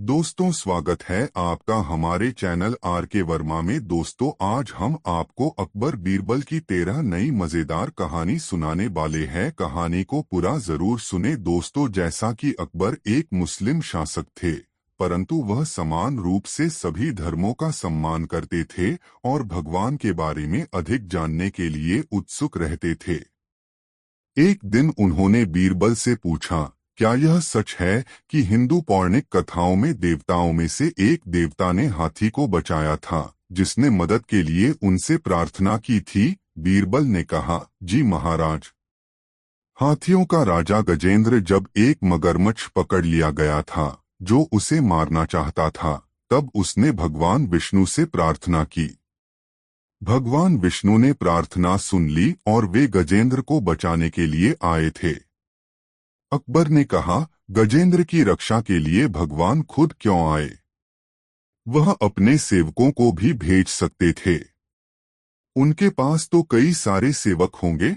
दोस्तों, स्वागत है आपका हमारे चैनल आर के वर्मा में। दोस्तों, आज हम आपको अकबर बीरबल की 13 नई मजेदार कहानी सुनाने वाले हैं। कहानी को पूरा जरूर सुने दोस्तों। जैसा कि अकबर एक मुस्लिम शासक थे, परंतु वह समान रूप से सभी धर्मों का सम्मान करते थे और भगवान के बारे में अधिक जानने के लिए उत्सुक रहते थे। एक दिन उन्होंने बीरबल से पूछा, क्या यह सच है कि हिंदू पौराणिक कथाओं में देवताओं में से एक देवता ने हाथी को बचाया था, जिसने मदद के लिए उनसे प्रार्थना की थी? बीरबल ने कहा, जी महाराज। हाथियों का राजा गजेंद्र जब एक मगरमच्छ पकड़ लिया गया था जो उसे मारना चाहता था, तब उसने भगवान विष्णु से प्रार्थना की। भगवान विष्णु ने प्रार्थना सुन ली और वे गजेंद्र को बचाने के लिए आए थे। अकबर ने कहा, गजेंद्र की रक्षा के लिए भगवान खुद क्यों आए? वह अपने सेवकों को भी भेज सकते थे। उनके पास तो कई सारे सेवक होंगे।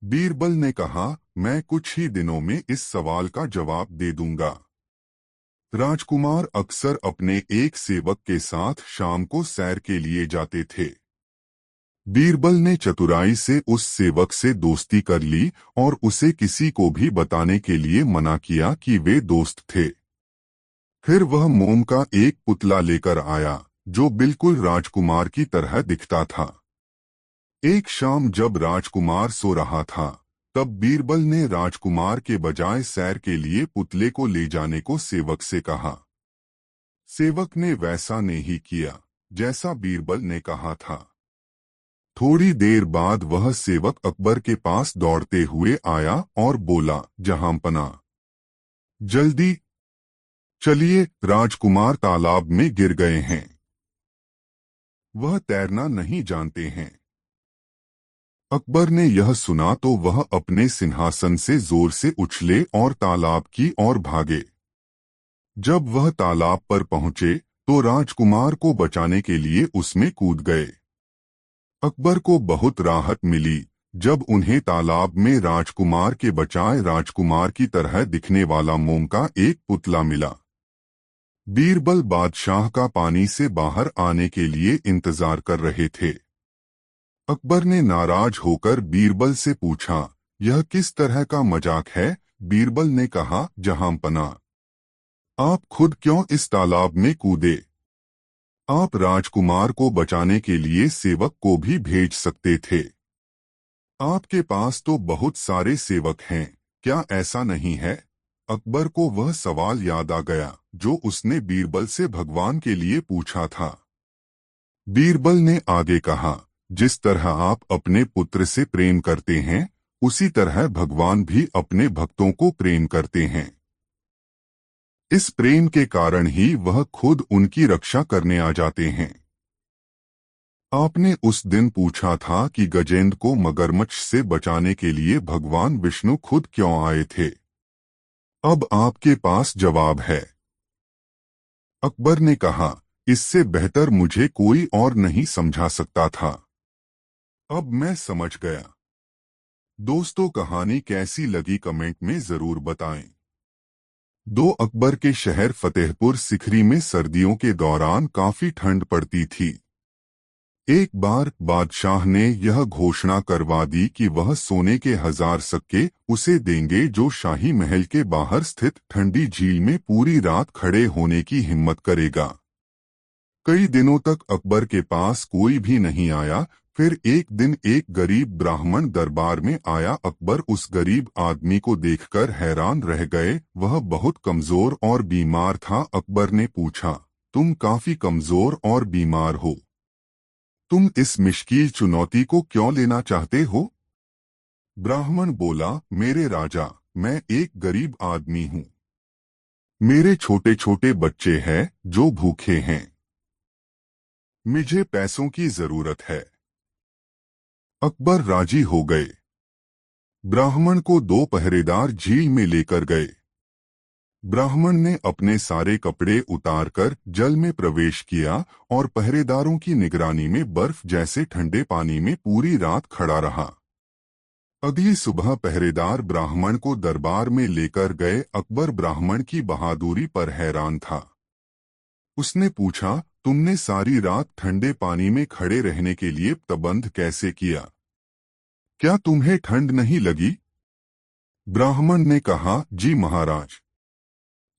बीरबल ने कहा, मैं कुछ ही दिनों में इस सवाल का जवाब दे दूंगा। राजकुमार अक्सर अपने एक सेवक के साथ शाम को सैर के लिए जाते थे। बीरबल ने चतुराई से उस सेवक से दोस्ती कर ली और उसे किसी को भी बताने के लिए मना किया कि वे दोस्त थे। फिर वह मोम का एक पुतला लेकर आया जो बिल्कुल राजकुमार की तरह दिखता था। एक शाम जब राजकुमार सो रहा था, तब बीरबल ने राजकुमार के बजाय सैर के लिए पुतले को ले जाने को सेवक से कहा। सेवक ने वैसा नहीं किया जैसा बीरबल ने कहा था। थोड़ी देर बाद वह सेवक अकबर के पास दौड़ते हुए आया और बोला, जहांपना, जल्दी चलिए, राजकुमार तालाब में गिर गए हैं। वह तैरना नहीं जानते हैं। अकबर ने यह सुना तो वह अपने सिंहासन से जोर से उछले और तालाब की ओर भागे। जब वह तालाब पर पहुंचे तो राजकुमार को बचाने के लिए उसमें कूद गए। अकबर को बहुत राहत मिली जब उन्हें तालाब में राजकुमार के बजाय राजकुमार की तरह दिखने वाला मोम का एक पुतला मिला। बीरबल बादशाह का पानी से बाहर आने के लिए इंतजार कर रहे थे। अकबर ने नाराज होकर बीरबल से पूछा, यह किस तरह का मजाक है? बीरबल ने कहा, जहांपना, आप खुद क्यों इस तालाब में कूदे? आप राजकुमार को बचाने के लिए सेवक को भी भेज सकते थे। आपके पास तो बहुत सारे सेवक हैं, क्या ऐसा नहीं है? अकबर को वह सवाल याद आ गया जो उसने बीरबल से भगवान के लिए पूछा था। बीरबल ने आगे कहा, जिस तरह आप अपने पुत्र से प्रेम करते हैं, उसी तरह भगवान भी अपने भक्तों को प्रेम करते हैं। इस प्रेम के कारण ही वह खुद उनकी रक्षा करने आ जाते हैं। आपने उस दिन पूछा था कि गजेंद्र को मगरमच्छ से बचाने के लिए भगवान विष्णु खुद क्यों आए थे। अब आपके पास जवाब है। अकबर ने कहा, इससे बेहतर मुझे कोई और नहीं समझा सकता था। अब मैं समझ गया। दोस्तों, कहानी कैसी लगी कमेंट में जरूर बताएं। अकबर के शहर फतेहपुर सिकरी में सर्दियों के दौरान काफी ठंड पड़ती थी। एक बार बादशाह ने यह घोषणा करवा दी कि वह सोने के 1000 सिक्के उसे देंगे जो शाही महल के बाहर स्थित ठंडी झील में पूरी रात खड़े होने की हिम्मत करेगा। कई दिनों तक अकबर के पास कोई भी नहीं आया। फिर एक दिन एक गरीब ब्राह्मण दरबार में आया। अकबर उस गरीब आदमी को देखकर हैरान रह गए। वह बहुत कमजोर और बीमार था। अकबर ने पूछा, तुम काफी कमजोर और बीमार हो, तुम इस मुश्किल चुनौती को क्यों लेना चाहते हो? ब्राह्मण बोला, मेरे राजा, मैं एक गरीब आदमी हूँ। मेरे छोटे छोटे बच्चे हैं जो भूखे हैं। मुझे पैसों की जरूरत है। अकबर राजी हो गए। ब्राह्मण को 2 पहरेदार झील में लेकर गए। ब्राह्मण ने अपने सारे कपड़े उतारकर जल में प्रवेश किया और पहरेदारों की निगरानी में बर्फ जैसे ठंडे पानी में पूरी रात खड़ा रहा। अगली सुबह पहरेदार ब्राह्मण को दरबार में लेकर गए। अकबर ब्राह्मण की बहादुरी पर हैरान था। उसने पूछा, तुमने सारी रात ठंडे पानी में खड़े रहने के लिए प्रबंध कैसे किया? क्या तुम्हें ठंड नहीं लगी? ब्राह्मण ने कहा, जी महाराज,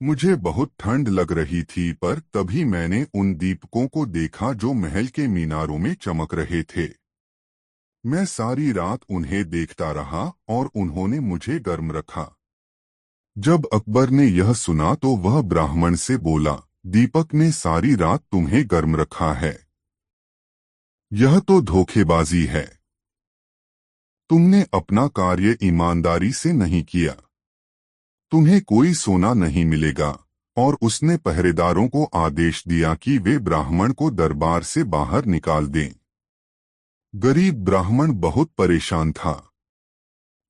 मुझे बहुत ठंड लग रही थी, पर तभी मैंने उन दीपकों को देखा जो महल के मीनारों में चमक रहे थे। मैं सारी रात उन्हें देखता रहा और उन्होंने मुझे गर्म रखा। जब अकबर ने यह सुना तो वह ब्राह्मण से बोला, दीपक ने सारी रात तुम्हें गर्म रखा है। यह तो धोखेबाजी है। तुमने अपना कार्य ईमानदारी से नहीं किया। तुम्हें कोई सोना नहीं मिलेगा। और उसने पहरेदारों को आदेश दिया कि वे ब्राह्मण को दरबार से बाहर निकाल दें। गरीब ब्राह्मण बहुत परेशान था।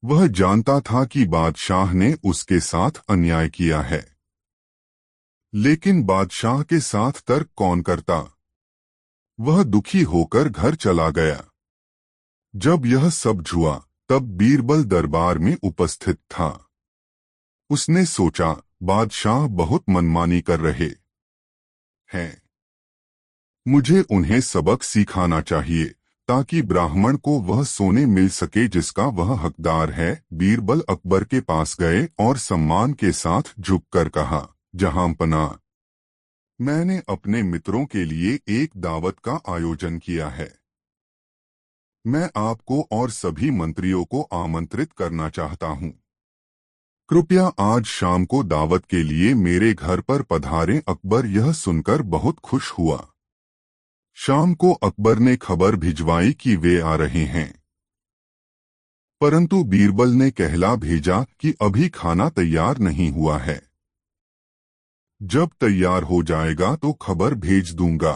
वह जानता था कि बादशाह ने उसके साथ अन्याय किया है, लेकिन बादशाह के साथ तर्क कौन करता? वह दुखी होकर घर चला गया। जब यह सब हुआ तब बीरबल दरबार में उपस्थित था। उसने सोचा, बादशाह बहुत मनमानी कर रहे हैं। मुझे उन्हें सबक सिखाना चाहिए ताकि ब्राह्मण को वह सोने मिल सके जिसका वह हकदार है। बीरबल अकबर के पास गए और सम्मान के साथ झुककर कहा, जहांपनाह, मैंने अपने मित्रों के लिए एक दावत का आयोजन किया है। मैं आपको और सभी मंत्रियों को आमंत्रित करना चाहता हूं। कृपया आज शाम को दावत के लिए मेरे घर पर पधारें। अकबर यह सुनकर बहुत खुश हुआ। शाम को अकबर ने खबर भिजवाई कि वे आ रहे हैं, परंतु बीरबल ने कहला भेजा कि अभी खाना तैयार नहीं हुआ है। जब तैयार हो जाएगा तो खबर भेज दूंगा।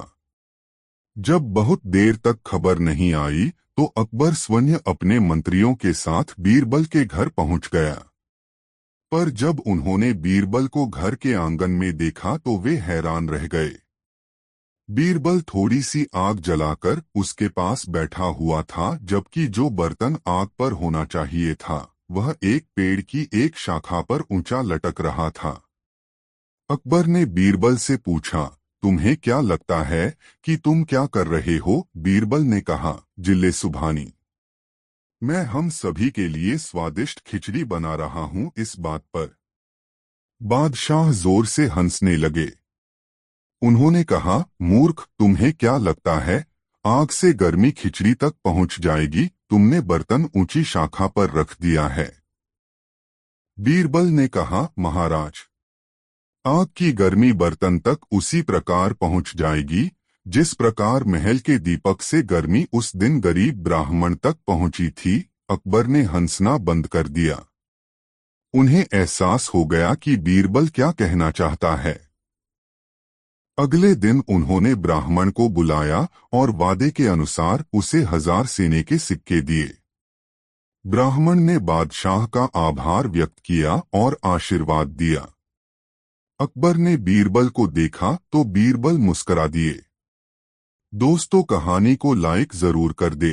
जब बहुत देर तक खबर नहीं आई तो अकबर स्वयं अपने मंत्रियों के साथ बीरबल के घर पहुंच गया। पर जब उन्होंने बीरबल को घर के आंगन में देखा तो वे हैरान रह गए। बीरबल थोड़ी सी आग जलाकर उसके पास बैठा हुआ था, जबकि जो बर्तन आग पर होना चाहिए था वह एक पेड़ की एक शाखा पर ऊंचा लटक रहा था। अकबर ने बीरबल से पूछा, तुम्हें क्या लगता है कि तुम क्या कर रहे हो? बीरबल ने कहा, जिले सुभानी, मैं हम सभी के लिए स्वादिष्ट खिचड़ी बना रहा हूँ। इस बात पर बादशाह जोर से हंसने लगे। उन्होंने कहा, मूर्ख, तुम्हें क्या लगता है आग से गर्मी खिचड़ी तक पहुंच जाएगी? तुमने बर्तन ऊंची शाखा पर रख दिया है। बीरबल ने कहा, महाराज, आग की गर्मी बर्तन तक उसी प्रकार पहुंच जाएगी जिस प्रकार महल के दीपक से गर्मी उस दिन गरीब ब्राह्मण तक पहुंची थी। अकबर ने हंसना बंद कर दिया। उन्हें एहसास हो गया कि बीरबल क्या कहना चाहता है। अगले दिन उन्होंने ब्राह्मण को बुलाया और वादे के अनुसार उसे 1000 सेने के सिक्के दिए। ब्राह्मण ने बादशाह का आभार व्यक्त किया और आशीर्वाद दिया। अकबर ने बीरबल को देखा तो बीरबल मुस्करा दिए। दोस्तों, कहानी को लाइक जरूर कर दे।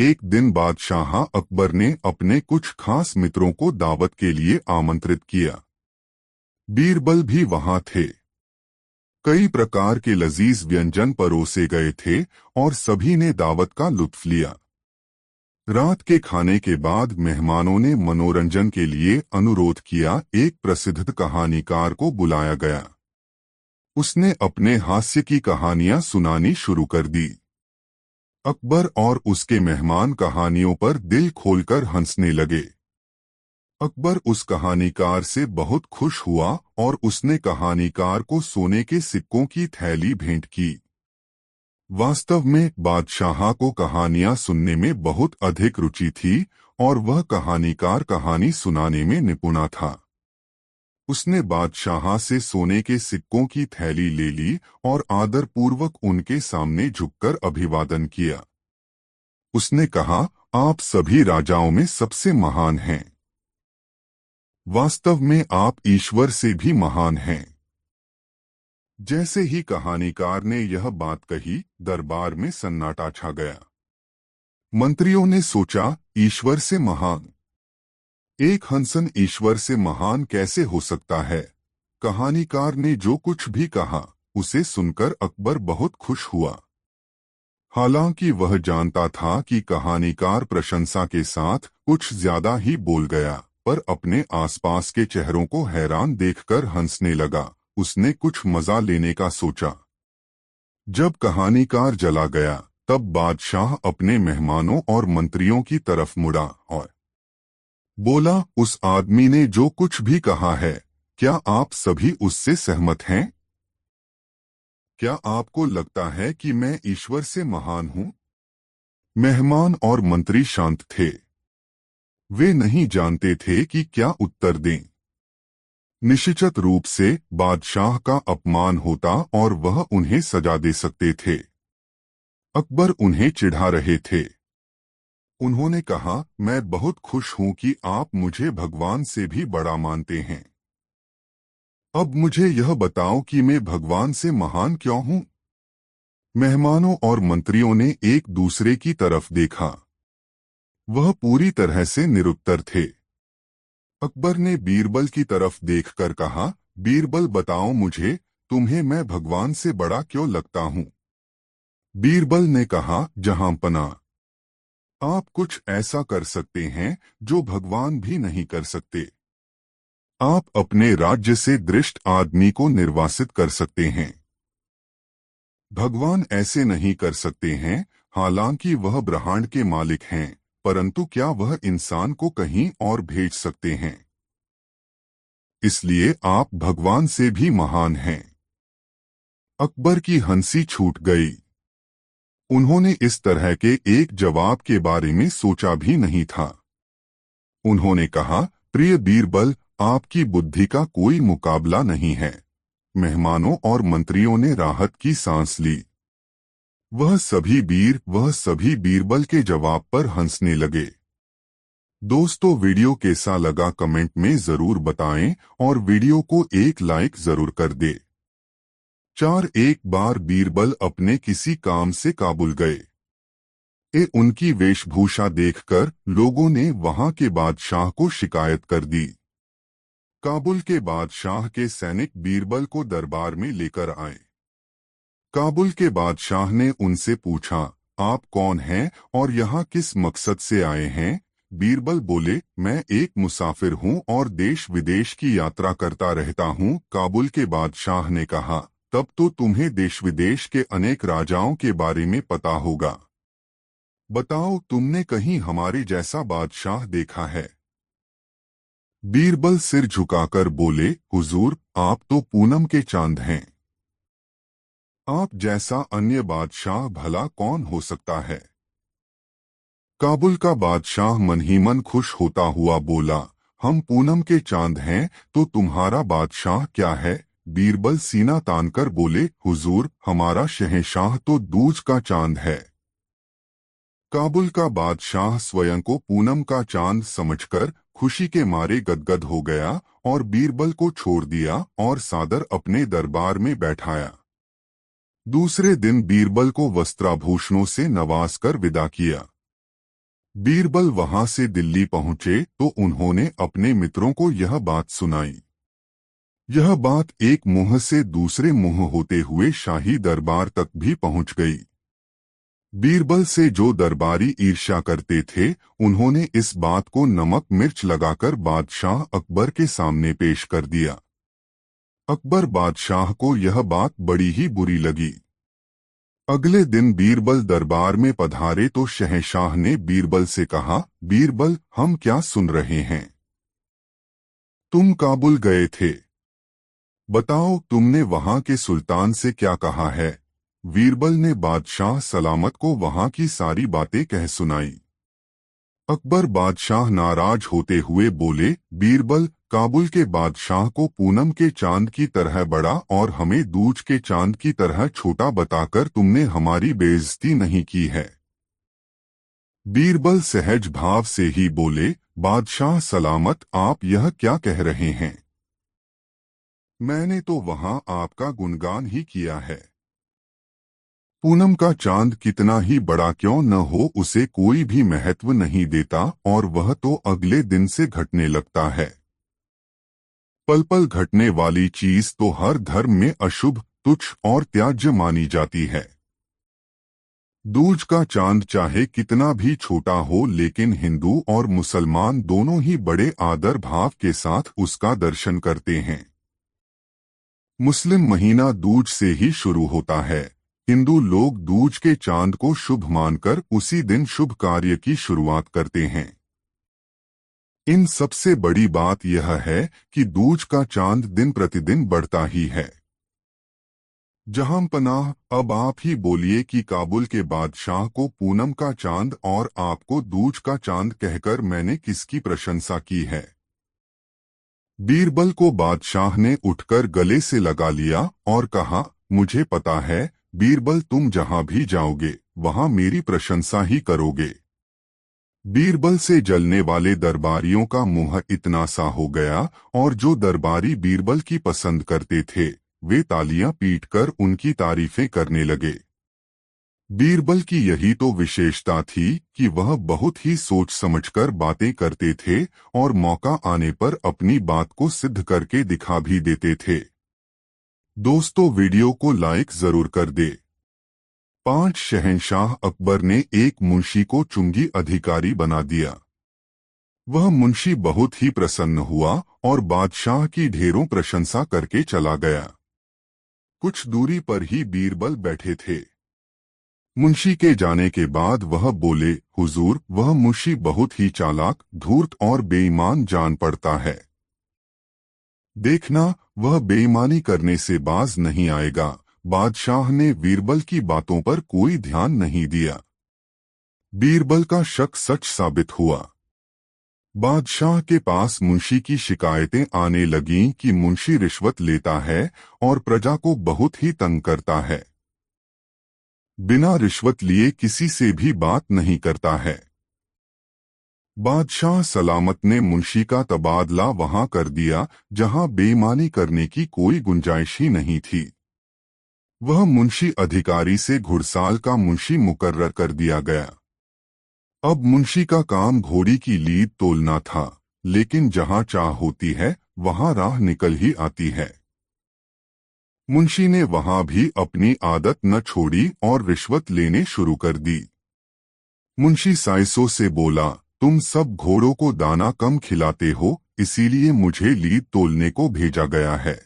एक दिन बादशाह अकबर ने अपने कुछ खास मित्रों को दावत के लिए आमंत्रित किया। बीरबल भी वहां थे। कई प्रकार के लजीज व्यंजन परोसे गए थे और सभी ने दावत का लुत्फ लिया। रात के खाने के बाद मेहमानों ने मनोरंजन के लिए अनुरोध किया। एक प्रसिद्ध कहानीकार को बुलाया गया। उसने अपने हास्य की कहानियां सुनानी शुरू कर दी। अकबर और उसके मेहमान कहानियों पर दिल खोलकर हंसने लगे। अकबर उस कहानीकार से बहुत खुश हुआ और उसने कहानीकार को सोने के सिक्कों की थैली भेंट की। वास्तव में बादशाह को कहानियां सुनने में बहुत अधिक रुचि थी और वह कहानीकार कहानी सुनाने में निपुण था। उसने बादशाह से सोने के सिक्कों की थैली ले ली और आदरपूर्वक उनके सामने झुककर अभिवादन किया। उसने कहा, आप सभी राजाओं में सबसे महान हैं। वास्तव में आप ईश्वर से भी महान हैं। जैसे ही कहानीकार ने यह बात कही, दरबार में सन्नाटा छा गया। मंत्रियों ने सोचा, ईश्वर से महान एक हंसन ईश्वर से महान कैसे हो सकता है। कहानीकार ने जो कुछ भी कहा उसे सुनकर अकबर बहुत खुश हुआ। हालांकि वह जानता था कि कहानीकार प्रशंसा के साथ कुछ ज्यादा ही बोल गया, पर अपने आसपास के चेहरों को हैरान देखकर हंसने लगा। उसने कुछ मजा लेने का सोचा। जब कहानीकार चला गया तब बादशाह अपने मेहमानों और मंत्रियों की तरफ मुड़ा और बोला, उस आदमी ने जो कुछ भी कहा है, क्या आप सभी उससे सहमत हैं? क्या आपको लगता है कि मैं ईश्वर से महान हूं? मेहमान और मंत्री शांत थे। वे नहीं जानते थे कि क्या उत्तर दें। निश्चित रूप से बादशाह का अपमान होता और वह उन्हें सजा दे सकते थे। अकबर उन्हें चिढ़ा रहे थे। उन्होंने कहा, मैं बहुत खुश हूं कि आप मुझे भगवान से भी बड़ा मानते हैं। अब मुझे यह बताओ कि मैं भगवान से महान क्यों हूं? मेहमानों और मंत्रियों ने एक दूसरे की तरफ देखा। वह पूरी तरह से निरुत्तर थे। अकबर ने बीरबल की तरफ देखकर कहा, बीरबल बताओ मुझे, तुम्हें मैं भगवान से बड़ा क्यों लगता हूं? बीरबल ने कहा, जहांपना, आप कुछ ऐसा कर सकते हैं जो भगवान भी नहीं कर सकते। आप अपने राज्य से दृष्ट आदमी को निर्वासित कर सकते हैं। भगवान ऐसे नहीं कर सकते हैं। हालांकि वह ब्रह्मांड के मालिक हैं, परंतु क्या वह इंसान को कहीं और भेज सकते हैं? इसलिए आप भगवान से भी महान हैं। अकबर की हंसी छूट गई। उन्होंने इस तरह के एक जवाब के बारे में सोचा भी नहीं था। उन्होंने कहा, प्रिय बीरबल, आपकी बुद्धि का कोई मुकाबला नहीं है। मेहमानों और मंत्रियों ने राहत की सांस ली। वह सभी बीरबल के जवाब पर हंसने लगे। दोस्तों, वीडियो कैसा लगा कमेंट में जरूर बताएं और वीडियो को एक लाइक जरूर कर दे। एक बार बीरबल अपने किसी काम से काबुल गए। उनकी वेशभूषा देखकर लोगों ने वहां के बादशाह को शिकायत कर दी। काबुल के बादशाह के सैनिक बीरबल को दरबार में लेकर आए। काबुल के बादशाह ने उनसे पूछा, आप कौन हैं और यहाँ किस मकसद से आए हैं? बीरबल बोले, मैं एक मुसाफिर हूँ और देश विदेश की यात्रा करता रहता हूँ। काबुल के बादशाह ने कहा, तब तो तुम्हें देश विदेश के अनेक राजाओं के बारे में पता होगा। बताओ, तुमने कहीं हमारे जैसा बादशाह देखा है? बीरबल सिर झुकाकर बोले, हुजूर, आप तो पूनम के चांद हैं। आप जैसा अन्य बादशाह भला कौन हो सकता है? काबुल का बादशाह मन ही मन खुश होता हुआ बोला, हम पूनम के चांद हैं तो तुम्हारा बादशाह क्या है? बीरबल सीना तानकर बोले, हुजूर, हमारा शहंशाह तो दूज का चांद है। काबुल का बादशाह स्वयं को पूनम का चांद समझकर खुशी के मारे गदगद हो गया और बीरबल को छोड़ दिया और सादर अपने दरबार में बैठाया। दूसरे दिन बीरबल को वस्त्राभूषणों से नवाजकर विदा किया। बीरबल वहां से दिल्ली पहुंचे तो उन्होंने अपने मित्रों को यह बात सुनाई। यह बात एक मुंह से दूसरे मुंह होते हुए शाही दरबार तक भी पहुंच गई। बीरबल से जो दरबारी ईर्ष्या करते थे, उन्होंने इस बात को नमक मिर्च लगाकर बादशाह अकबर के सामने पेश कर दिया। अकबर बादशाह को यह बात बड़ी ही बुरी लगी। अगले दिन बीरबल दरबार में पधारे तो शहंशाह ने बीरबल से कहा, बीरबल, हम क्या सुन रहे हैं? तुम काबुल गए थे। बताओ, तुमने वहां के सुल्तान से क्या कहा है? बीरबल ने बादशाह सलामत को वहां की सारी बातें कह सुनाई। अकबर बादशाह नाराज होते हुए बोले, बीरबल, काबुल के बादशाह को पूनम के चांद की तरह बड़ा और हमें दूज के चांद की तरह छोटा बताकर तुमने हमारी बेइज्जती नहीं की है। बीरबल सहज भाव से ही बोले, बादशाह सलामत, आप यह क्या कह रहे हैं? मैंने तो वहां आपका गुणगान ही किया है। पूनम का चांद कितना ही बड़ा क्यों न हो उसे कोई भी महत्व नहीं देता और वह तो अगले दिन से घटने लगता है। पल पल घटने वाली चीज तो हर धर्म में अशुभ, तुच्छ और त्याज्य मानी जाती है। दूज का चांद चाहे कितना भी छोटा हो लेकिन हिंदू और मुसलमान दोनों ही बड़े आदर भाव के साथ उसका दर्शन करते हैं। मुस्लिम महीना दूज से ही शुरू होता है। हिंदू लोग दूज के चांद को शुभ मानकर उसी दिन शुभ कार्य की शुरुआत करते हैं। इन सबसे बड़ी बात यह है कि दूज का चांद दिन प्रतिदिन बढ़ता ही है। जहां पनाह, अब आप ही बोलिए कि काबुल के बादशाह को पूनम का चांद और आपको दूज का चांद कहकर मैंने किसकी प्रशंसा की है। बीरबल को बादशाह ने उठकर गले से लगा लिया और कहा, मुझे पता है बीरबल, तुम जहां भी जाओगे वहां मेरी प्रशंसा ही करोगे। बीरबल से जलने वाले दरबारियों का मुंह इतना सा हो गया और जो दरबारी बीरबल की पसंद करते थे वे तालियां पीटकर उनकी तारीफें करने लगे। बीरबल की यही तो विशेषता थी कि वह बहुत ही सोच समझकर बातें करते थे और मौका आने पर अपनी बात को सिद्ध करके दिखा भी देते थे। दोस्तों, वीडियो को लाइक जरूर कर दे। 5 शहंशाह अकबर ने एक मुंशी को चुंगी अधिकारी बना दिया। वह मुंशी बहुत ही प्रसन्न हुआ और बादशाह की ढेरों प्रशंसा करके चला गया। कुछ दूरी पर ही बीरबल बैठे थे। मुंशी के जाने के बाद वह बोले, हुजूर, वह मुंशी बहुत ही चालाक, धूर्त और बेईमान जान पड़ता है। देखना, वह बेईमानी करने से बाज नहीं आएगा। बादशाह ने बीरबल की बातों पर कोई ध्यान नहीं दिया। बीरबल का शक सच साबित हुआ। बादशाह के पास मुंशी की शिकायतें आने लगीं कि मुंशी रिश्वत लेता है और प्रजा को बहुत ही तंग करता है। बिना रिश्वत लिए किसी से भी बात नहीं करता है। बादशाह सलामत ने मुंशी का तबादला वहां कर दिया जहां बेईमानी करने की कोई गुंजाइश ही नहीं थी। वह मुंशी अधिकारी से घुड़साल का मुंशी मुकर्रर कर दिया गया। अब मुंशी का काम घोड़ी की लीद तोलना था, लेकिन जहां चाह होती है वहां राह निकल ही आती है। मुंशी ने वहां भी अपनी आदत न छोड़ी और रिश्वत लेने शुरू कर दी। मुंशी साइसों से बोला, तुम सब घोड़ों को दाना कम खिलाते हो, इसीलिए मुझे लीद तोलने को भेजा गया है।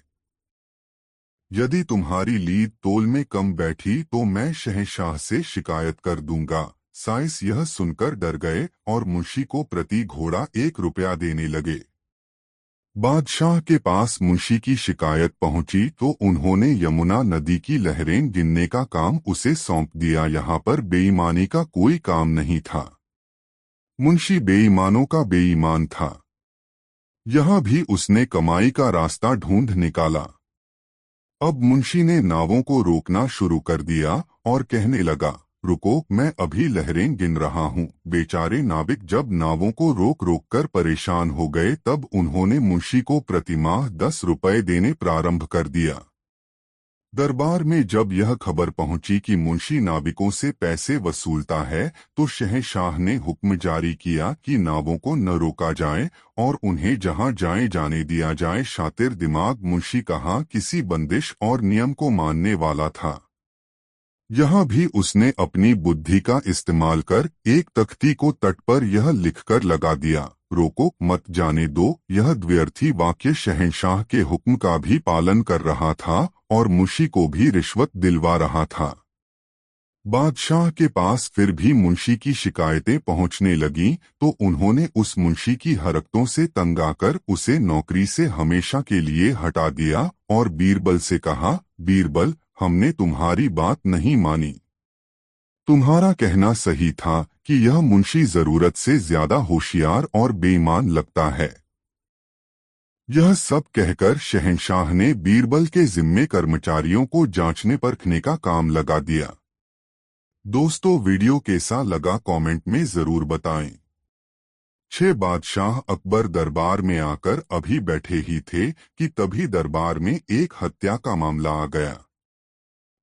यदि तुम्हारी लीद तोल में कम बैठी तो मैं शहंशाह से शिकायत कर दूंगा। साइस यह सुनकर डर गए और मुंशी को प्रति घोड़ा 1 रुपया देने लगे। बादशाह के पास मुंशी की शिकायत पहुंची तो उन्होंने यमुना नदी की लहरें गिनने का काम उसे सौंप दिया। यहाँ पर बेईमानी का कोई काम नहीं था। मुंशी बेईमानों का बेईमान था। यहाँ भी उसने कमाई का रास्ता ढूंढ निकाला। अब मुंशी ने नावों को रोकना शुरू कर दिया और कहने लगा, रुको, मैं अभी लहरें गिन रहा हूँ। बेचारे नाविक जब नावों को रोक रोक कर परेशान हो गए तब उन्होंने मुंशी को प्रतिमाह 10 रुपए देने प्रारंभ कर दिया। दरबार में जब यह खबर पहुंची कि मुंशी नाविकों से पैसे वसूलता है तो शहंशाह ने हुक्म जारी किया कि नावों को न रोका जाए और उन्हें जहां जाए जाने दिया जाए। शातिर दिमाग मुंशी कहाँ किसी बंदिश और नियम को मानने वाला था। यहाँ भी उसने अपनी बुद्धि का इस्तेमाल कर एक तख्ती को तट पर यह लिखकर लगा दिया, रोको मत जाने दो। यह द्व्यर्थी वाक्य शहंशाह के हुक्म का भी पालन कर रहा था और मुंशी को भी रिश्वत दिलवा रहा था। बादशाह के पास फिर भी मुंशी की शिकायतें पहुंचने लगीं तो उन्होंने उस मुंशी की हरकतों से तंग आकर उसे नौकरी से हमेशा के लिए हटा दिया और बीरबल से कहा, बीरबल, हमने तुम्हारी बात नहीं मानी। तुम्हारा कहना सही था कि यह मुंशी जरूरत से ज्यादा होशियार और बेईमान लगता है। यह सब कहकर शहंशाह ने बीरबल के जिम्मे कर्मचारियों को जांचने परखने का काम लगा दिया। दोस्तों, वीडियो कैसा लगा कमेंट में जरूर बताएं। 6 बादशाह अकबर दरबार में आकर अभी बैठे ही थे कि तभी दरबार में एक हत्या का मामला आ गया।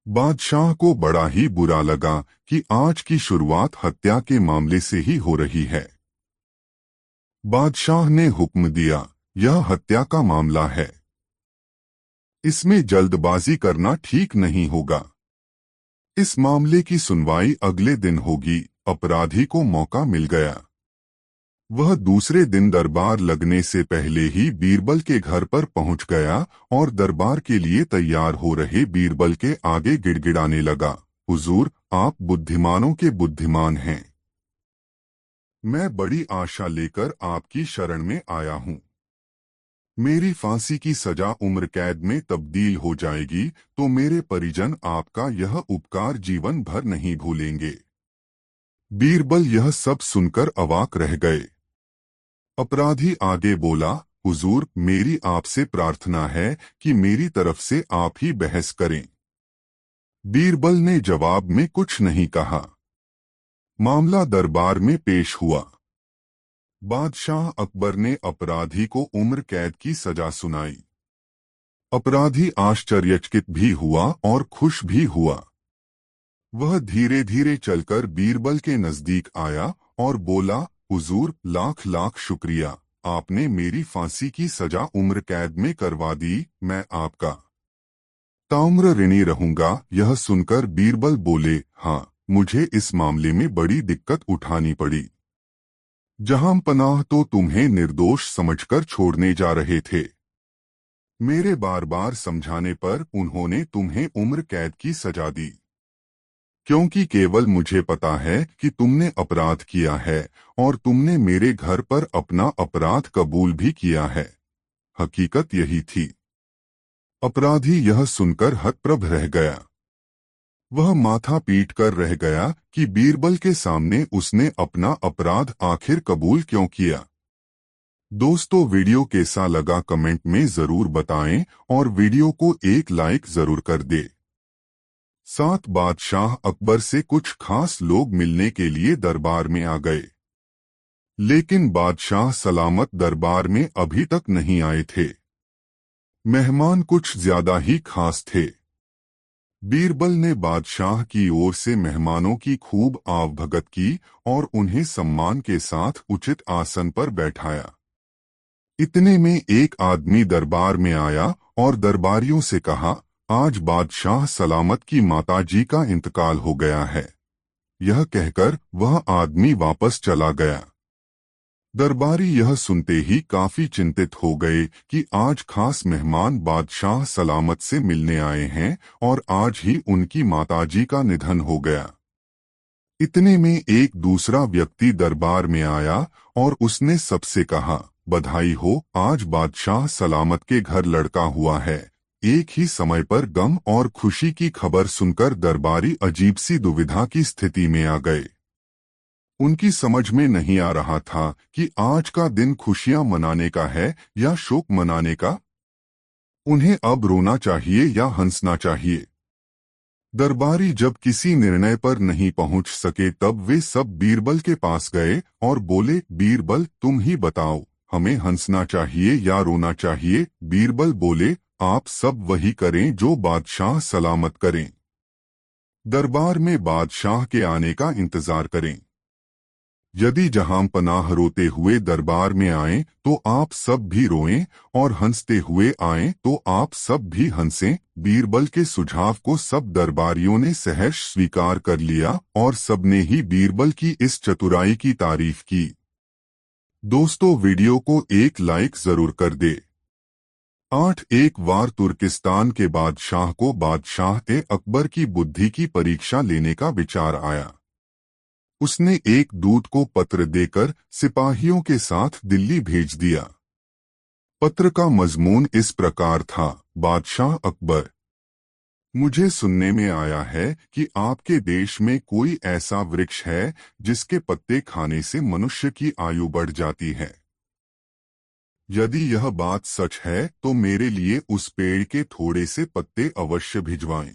बादशाह को बड़ा ही बुरा लगा कि आज की शुरुआत हत्या के मामले से ही हो रही है। बादशाह ने हुक्म दिया, यह हत्या का मामला है, इसमें जल्दबाजी करना ठीक नहीं होगा। इस मामले की सुनवाई अगले दिन होगी। अपराधी को मौका मिल गया। वह दूसरे दिन दरबार लगने से पहले ही बीरबल के घर पर पहुंच गया और दरबार के लिए तैयार हो रहे बीरबल के आगे गिड़गिड़ाने लगा, हुजूर, आप बुद्धिमानों के बुद्धिमान हैं। मैं बड़ी आशा लेकर आपकी शरण में आया हूँ। मेरी फांसी की सजा उम्र कैद में तब्दील हो जाएगी तो मेरे परिजन आपका यह उपकार जीवन भर नहीं भूलेंगे। बीरबल यह सब सुनकर अवाक रह गए। अपराधी आगे बोला, हुजूर, मेरी आपसे प्रार्थना है कि मेरी तरफ से आप ही बहस करें। बीरबल ने जवाब में कुछ नहीं कहा। मामला दरबार में पेश हुआ। बादशाह अकबर ने अपराधी को उम्र कैद की सजा सुनाई। अपराधी आश्चर्यचकित भी हुआ और खुश भी हुआ। वह धीरे धीरे चलकर बीरबल के नजदीक आया और बोला, हुजूर, लाख लाख शुक्रिया, आपने मेरी फांसी की सजा उम्र कैद में करवा दी। मैं आपका ताम्र ऋणी रहूंगा। यह सुनकर बीरबल बोले, हाँ, मुझे इस मामले में बड़ी दिक्कत उठानी पड़ी। जहां पनाह तो तुम्हें निर्दोष समझकर छोड़ने जा रहे थे। मेरे बार बार समझाने पर उन्होंने तुम्हें उम्र कैद की सजा दी, क्योंकि केवल मुझे पता है कि तुमने अपराध किया है और तुमने मेरे घर पर अपना अपराध कबूल भी किया है। हकीकत यही थी। अपराधी यह सुनकर हतप्रभ रह गया। वह माथा पीट कर रह गया कि बीरबल के सामने उसने अपना अपराध आखिर कबूल क्यों किया। दोस्तों, वीडियो कैसा लगा कमेंट में जरूर बताएं और वीडियो को एक लाइक जरूर कर दे। साथ बादशाह अकबर से कुछ खास लोग मिलने के लिए दरबार में आ गए, लेकिन बादशाह सलामत दरबार में अभी तक नहीं आए थे। मेहमान कुछ ज्यादा ही खास थे। बीरबल ने बादशाह की ओर से मेहमानों की खूब आवभगत की और उन्हें सम्मान के साथ उचित आसन पर बैठाया। इतने में एक आदमी दरबार में आया और दरबारियों से कहा, आज बादशाह सलामत की माताजी का इंतकाल हो गया है। यह कहकर वह आदमी वापस चला गया। दरबारी यह सुनते ही काफी चिंतित हो गए कि आज खास मेहमान बादशाह सलामत से मिलने आए हैं और आज ही उनकी माताजी का निधन हो गया। इतने में एक दूसरा व्यक्ति दरबार में आया और उसने सबसे कहा, बधाई हो, आज बादशाह सलामत के घर लड़का हुआ है। एक ही समय पर गम और खुशी की खबर सुनकर दरबारी अजीब सी दुविधा की स्थिति में आ गए। उनकी समझ में नहीं आ रहा था कि आज का दिन खुशियां मनाने का है या शोक मनाने का। उन्हें अब रोना चाहिए या हंसना चाहिए। दरबारी जब किसी निर्णय पर नहीं पहुंच सके तब वे सब बीरबल के पास गए और बोले, बीरबल, तुम ही बताओ, हमें हंसना चाहिए या रोना चाहिए। बीरबल बोले, आप सब वही करें जो बादशाह सलामत करें। दरबार में बादशाह के आने का इंतजार करें। यदि जहां पनाह रोते हुए दरबार में आएं तो आप सब भी रोएं और हंसते हुए आएं तो आप सब भी हंसें। बीरबल के सुझाव को सब दरबारियों ने सहर्ष स्वीकार कर लिया और सबने ही बीरबल की इस चतुराई की तारीफ की। दोस्तों, वीडियो को एक लाइक जरूर कर दे। 8 एक बार तुर्किस्तान के बादशाह को बादशाह अकबर की बुद्धि की परीक्षा लेने का विचार आया। उसने एक दूत को पत्र देकर सिपाहियों के साथ दिल्ली भेज दिया। पत्र का मजमून इस प्रकार था, बादशाह अकबर, मुझे सुनने में आया है कि आपके देश में कोई ऐसा वृक्ष है जिसके पत्ते खाने से मनुष्य की आयु बढ़ जाती है। यदि यह बात सच है तो मेरे लिए उस पेड़ के थोड़े से पत्ते अवश्य भिजवाएं।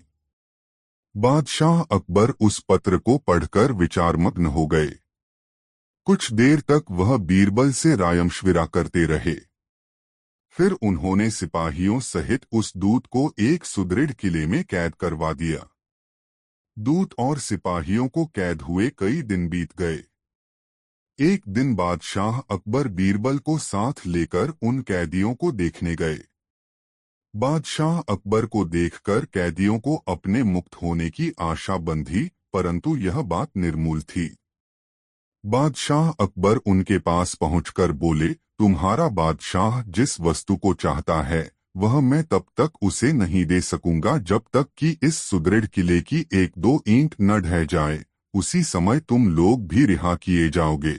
बादशाह अकबर उस पत्र को पढ़कर विचारमग्न हो गए। कुछ देर तक वह बीरबल से रायमशविरा करते रहे। फिर उन्होंने सिपाहियों सहित उस दूत को एक सुदृढ़ किले में कैद करवा दिया। दूत और सिपाहियों को कैद हुए कई दिन बीत गए। एक दिन बादशाह अकबर बीरबल को साथ लेकर उन कैदियों को देखने गए। बादशाह अकबर को देखकर कैदियों को अपने मुक्त होने की आशा बंधी, परंतु यह बात निर्मूल थी। बादशाह अकबर उनके पास पहुंचकर बोले, तुम्हारा बादशाह जिस वस्तु को चाहता है वह मैं तब तक उसे नहीं दे सकूंगा जब तक कि इस सुदृढ़ किले की एक दो ईंट न ढह जाए। उसी समय तुम लोग भी रिहा किए जाओगे।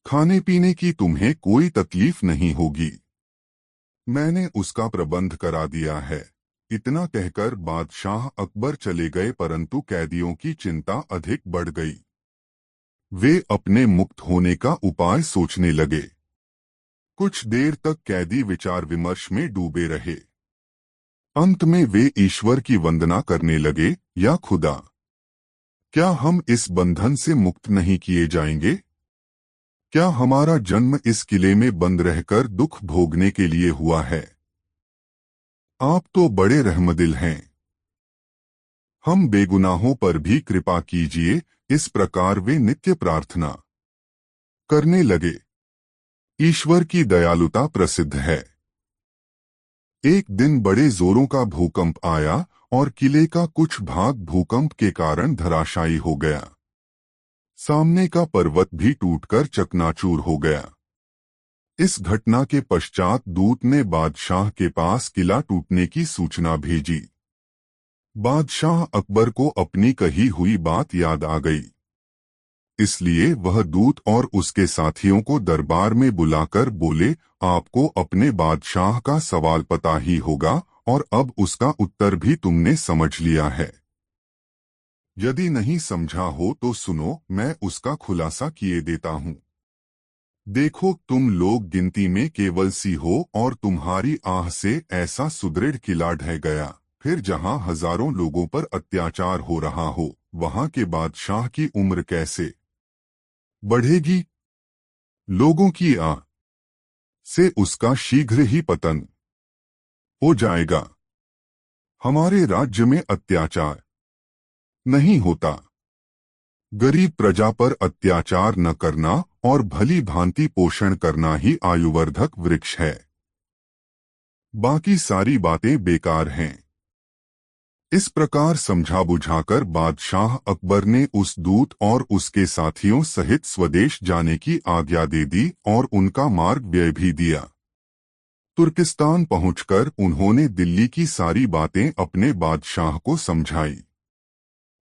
खाने पीने की तुम्हें कोई तकलीफ नहीं होगी। मैंने उसका प्रबंध करा दिया है। इतना कहकर बादशाह अकबर चले गए, परंतु कैदियों की चिंता अधिक बढ़ गई। वे अपने मुक्त होने का उपाय सोचने लगे। कुछ देर तक कैदी विचार विमर्श में डूबे रहे। अंत में वे ईश्वर की वंदना करने लगे, या खुदा, क्या हम इस बंधन से मुक्त नहीं किए जाएंगे? क्या हमारा जन्म इस किले में बंद रहकर दुख भोगने के लिए हुआ है? आप तो बड़े रहमदिल हैं। हम बेगुनाहों पर भी कृपा कीजिए। इस प्रकार वे नित्य प्रार्थना करने लगे। ईश्वर की दयालुता प्रसिद्ध है। एक दिन बड़े जोरों का भूकंप आया और किले का कुछ भाग भूकंप के कारण धराशायी हो गया। सामने का पर्वत भी टूटकर चकनाचूर हो गया। इस घटना के पश्चात दूत ने बादशाह के पास किला टूटने की सूचना भेजी। बादशाह अकबर को अपनी कही हुई बात याद आ गई। इसलिए वह दूत और उसके साथियों को दरबार में बुलाकर बोले, आपको अपने बादशाह का सवाल पता ही होगा और अब उसका उत्तर भी तुमने समझ लिया है। यदि नहीं समझा हो तो सुनो, मैं उसका खुलासा किए देता हूँ। देखो, तुम लोग गिनती में केवल सी हो और तुम्हारी आह से ऐसा सुदृढ़ किला ढह गया। फिर जहाँ हजारों लोगों पर अत्याचार हो रहा हो, वहाँ के बादशाह की उम्र कैसे बढ़ेगी? लोगों की आह से उसका शीघ्र ही पतन हो जाएगा। हमारे राज्य में अत्याचार नहीं होता। गरीब प्रजा पर अत्याचार न करना और भली भांति पोषण करना ही आयुवर्धक वृक्ष है। बाकी सारी बातें बेकार हैं। इस प्रकार समझा बुझाकर बादशाह अकबर ने उस दूत और उसके साथियों सहित स्वदेश जाने की आज्ञा दे दी और उनका मार्ग व्यय भी दिया। तुर्किस्तान पहुंचकर उन्होंने दिल्ली की सारी बातें अपने बादशाह को समझाई।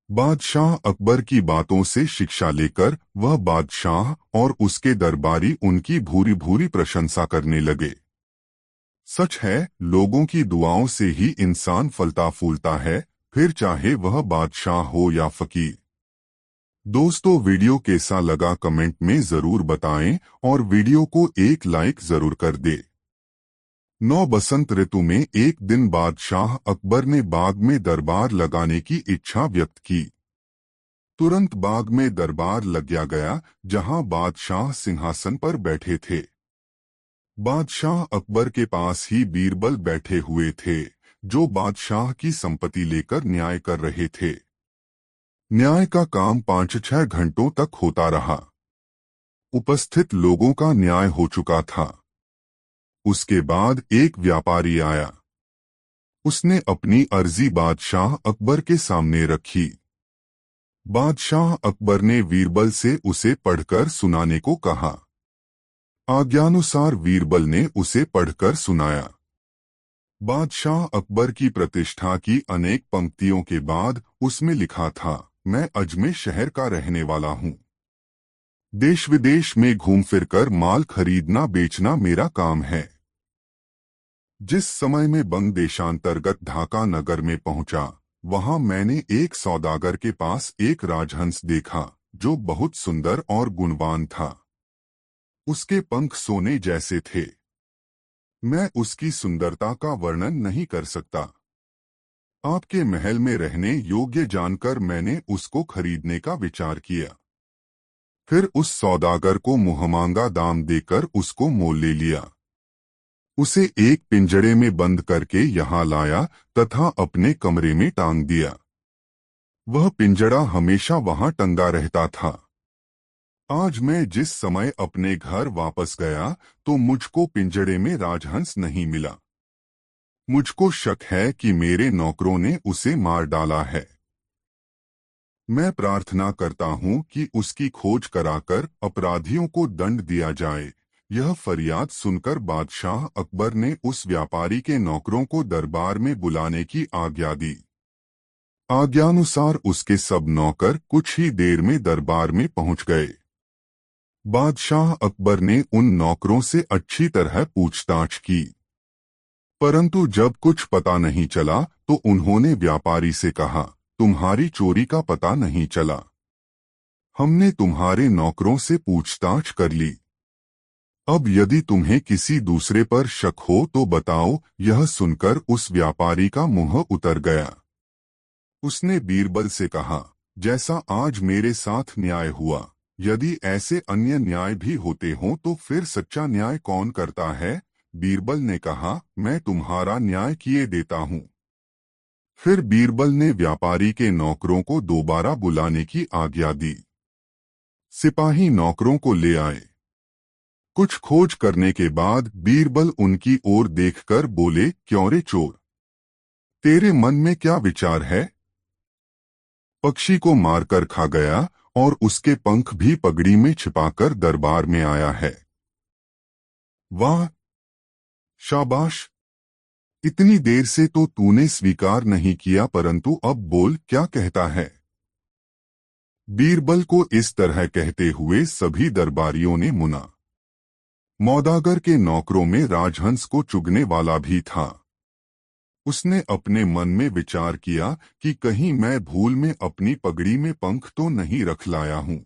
बादशाह अकबर की बातों से शिक्षा लेकर वह बादशाह और उसके दरबारी उनकी भूरी भूरी प्रशंसा करने लगे। सच है, लोगों की दुआओं से ही इंसान फलता फूलता है, फिर चाहे वह बादशाह हो या फकीर। दोस्तों, वीडियो कैसा लगा कमेंट में जरूर बताएं और वीडियो को एक लाइक जरूर कर दे। 9 बसंत ऋतु में एक दिन बादशाह अकबर ने बाग में दरबार लगाने की इच्छा व्यक्त की। तुरंत बाग में दरबार लग गया, जहां बादशाह सिंहासन पर बैठे थे। बादशाह अकबर के पास ही बीरबल बैठे हुए थे, जो बादशाह की संपत्ति लेकर न्याय कर रहे थे। न्याय का काम 5-6 घंटों तक होता रहा। उपस्थित लोगों का न्याय हो चुका था। उसके बाद एक व्यापारी आया। उसने अपनी अर्जी बादशाह अकबर के सामने रखी। बादशाह अकबर ने बीरबल से उसे पढ़कर सुनाने को कहा। आज्ञानुसार बीरबल ने उसे पढ़कर सुनाया। बादशाह अकबर की प्रतिष्ठा की अनेक पंक्तियों के बाद उसमें लिखा था, मैं अजमेर शहर का रहने वाला हूँ। देश विदेश में घूम फिरकर माल खरीदना बेचना मेरा काम है। जिस समय में बंग देशांतर्गत ढाका नगर में पहुंचा, वहां मैंने एक सौदागर के पास एक राजहंस देखा, जो बहुत सुंदर और गुणवान था। उसके पंख सोने जैसे थे। मैं उसकी सुंदरता का वर्णन नहीं कर सकता। आपके महल में रहने योग्य जानकर मैंने उसको खरीदने का विचार किया। फिर उस सौदागर को मुहमांगा दाम देकर उसको मोल ले लिया। उसे एक पिंजड़े में बंद करके यहाँ लाया तथा अपने कमरे में टांग दिया। वह पिंजड़ा हमेशा वहां टंगा रहता था। आज मैं जिस समय अपने घर वापस गया तो मुझको पिंजड़े में राजहंस नहीं मिला। मुझको शक है कि मेरे नौकरों ने उसे मार डाला है। मैं प्रार्थना करता हूं कि उसकी खोज कराकर अपराधियों को दंड दिया जाए। यह फरियाद सुनकर बादशाह अकबर ने उस व्यापारी के नौकरों को दरबार में बुलाने की आज्ञा दी। आज्ञानुसार उसके सब नौकर कुछ ही देर में दरबार में पहुंच गए। बादशाह अकबर ने उन नौकरों से अच्छी तरह पूछताछ की, परंतु जब कुछ पता नहीं चला तो उन्होंने व्यापारी से कहा, तुम्हारी चोरी का पता नहीं चला। हमने तुम्हारे नौकरों से पूछताछ कर ली। अब यदि तुम्हें किसी दूसरे पर शक हो तो बताओ। यह सुनकर उस व्यापारी का मुंह उतर गया। उसने बीरबल से कहा, जैसा आज मेरे साथ न्याय हुआ, यदि ऐसे अन्य न्याय भी होते हों तो फिर सच्चा न्याय कौन करता है? बीरबल ने कहा, मैं तुम्हारा न्याय किए देता हूं। फिर बीरबल ने व्यापारी के नौकरों को दोबारा बुलाने की आज्ञा दी। सिपाही नौकरों को ले आए। कुछ खोज करने के बाद बीरबल उनकी ओर देखकर बोले, क्यों रे चोर, तेरे मन में क्या विचार है? पक्षी को मारकर खा गया और उसके पंख भी पगड़ी में छिपाकर दरबार में आया है। वाह, शाबाश! इतनी देर से तो तूने स्वीकार नहीं किया, परंतु अब बोल, क्या कहता है? बीरबल को इस तरह कहते हुए सभी दरबारियों ने मुना। मौदागर के नौकरों में राजहंस को चुगने वाला भी था। उसने अपने मन में विचार किया कि कहीं मैं भूल में अपनी पगड़ी में पंख तो नहीं रख लाया हूं।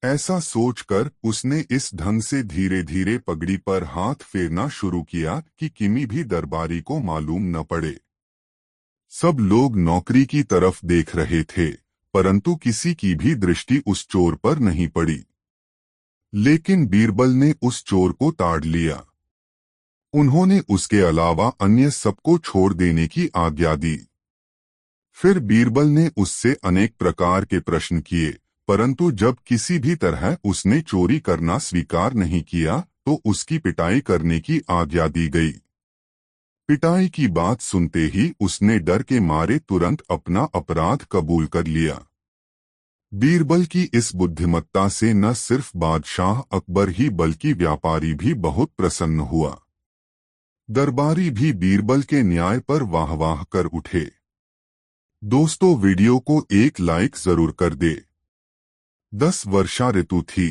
ऐसा सोचकर उसने इस ढंग से धीरे धीरे पगड़ी पर हाथ फेरना शुरू किया कि किमी भी दरबारी को मालूम न पड़े। सब लोग नौकरी की तरफ देख रहे थे, परंतु किसी की भी दृष्टि उस चोर पर नहीं पड़ी। लेकिन बीरबल ने उस चोर को ताड़ लिया। उन्होंने उसके अलावा अन्य सबको छोड़ देने की आज्ञा दी। फिर बीरबल ने उससे अनेक प्रकार के प्रश्न किए, परंतु जब किसी भी तरह उसने चोरी करना स्वीकार नहीं किया तो उसकी पिटाई करने की आज्ञा दी गई। पिटाई की बात सुनते ही उसने डर के मारे तुरंत अपना अपराध कबूल कर लिया। बीरबल की इस बुद्धिमत्ता से न सिर्फ बादशाह अकबर ही बल्कि व्यापारी भी बहुत प्रसन्न हुआ। दरबारी भी बीरबल के न्याय पर वाह वाह कर उठे। दोस्तों, वीडियो को एक लाइक जरूर कर दे। 10 वर्षा ऋतु थी।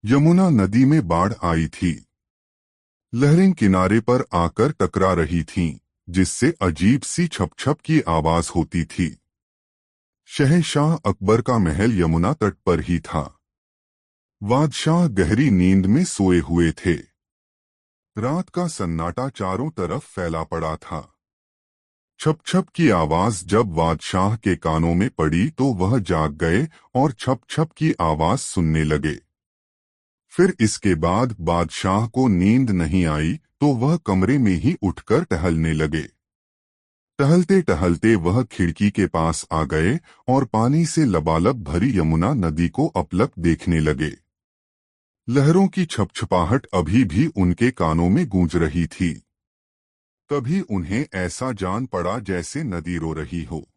यमुना नदी में बाढ़ आई थी। लहरें किनारे पर आकर टकरा रही थीं, जिससे अजीब सी छप छप की आवाज होती थी। शहंशाह अकबर का महल यमुना तट पर ही था। बादशाह गहरी नींद में सोए हुए थे। रात का सन्नाटा चारों तरफ फैला पड़ा था। छप छप की आवाज जब बादशाह के कानों में पड़ी तो वह जाग गए और छप छप की आवाज सुनने लगे। फिर इसके बाद बादशाह को नींद नहीं आई तो वह कमरे में ही उठकर टहलने लगे। टहलते टहलते वह खिड़की के पास आ गए और पानी से लबालब भरी यमुना नदी को अपलक देखने लगे। लहरों की छपछपाहट अभी भी उनके कानों में गूंज रही थी। तभी उन्हें ऐसा जान पड़ा जैसे नदी रो रही हो।